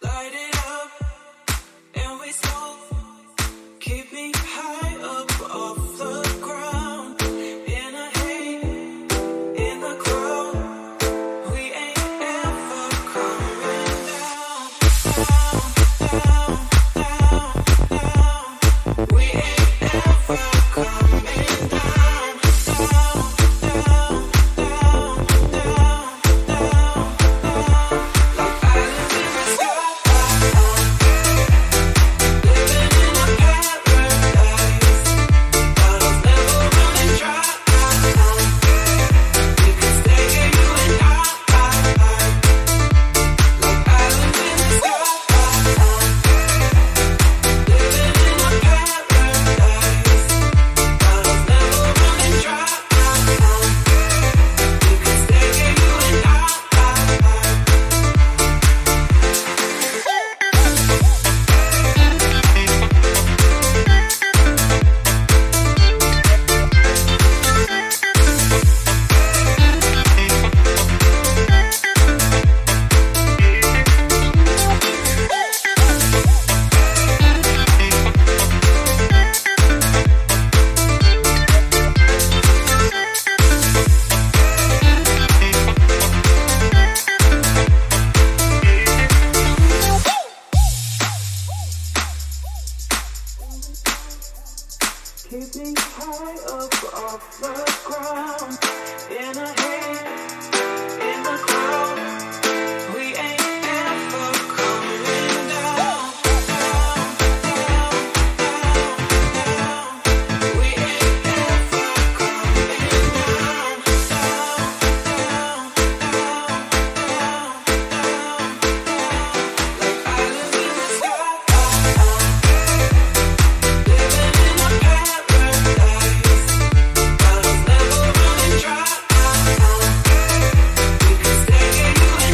Light it up and we smoke. Keep me high up off the ground. In a haze, in the crowd. We ain't ever coming down. Down, down, down. We ain't ever coming down. Down, down, down, down, down, down. Like islands in the sky. Living in a paradise. Bottles never running dry. We could stay here, you and I. Like islands in the sky. Living in a paradise. Bottles never running dry. We could stay here, you and I. Keep me high up off the ground. In a haze, in the crowd. We ain't ever coming down. Down, down, down, down. We ain't ever coming down. Down, down, down, down, down, down. Like islands in the sky. Living in a paradise. Bottles never running dry. We could stay here, you and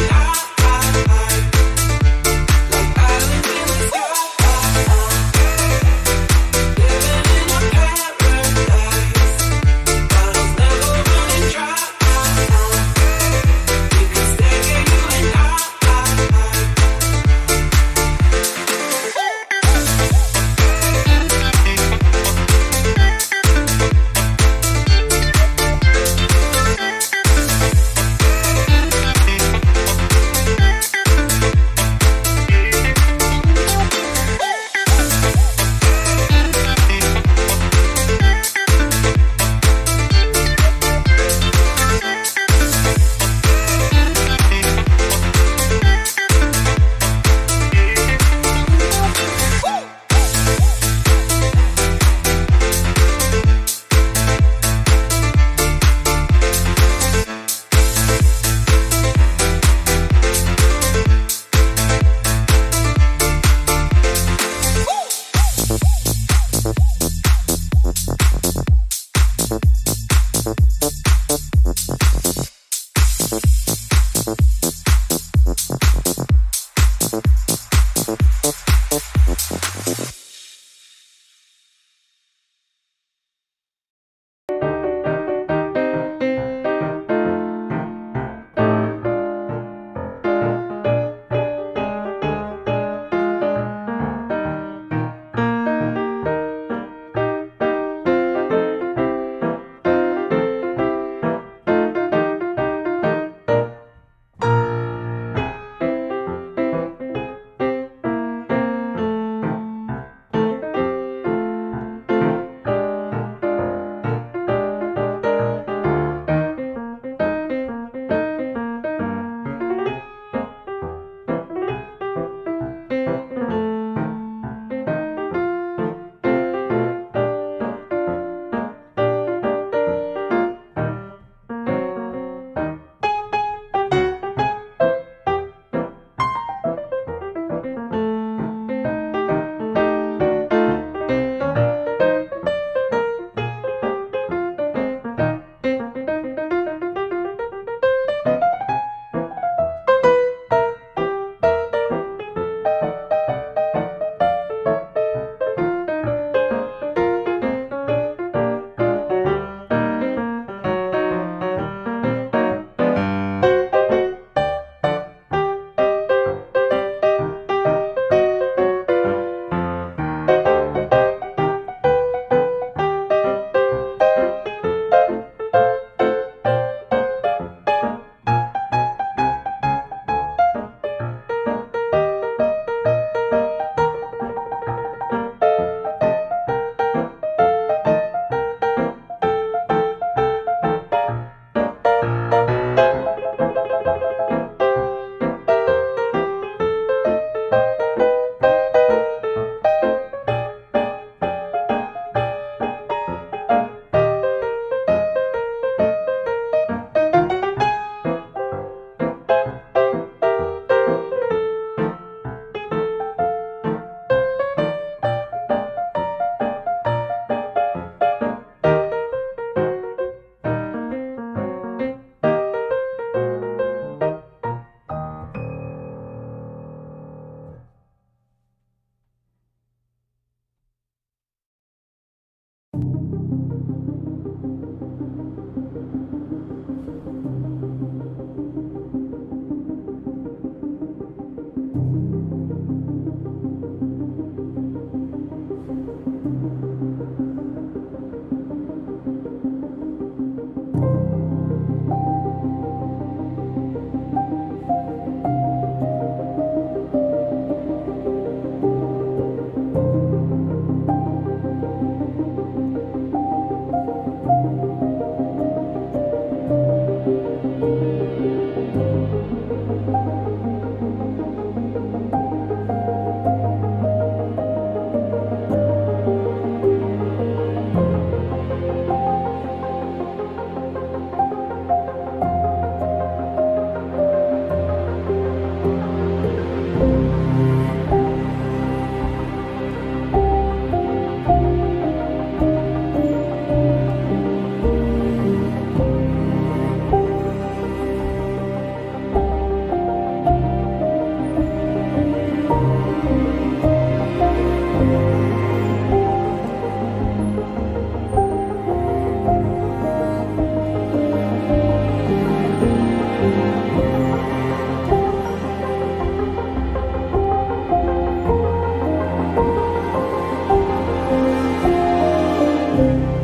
Bye.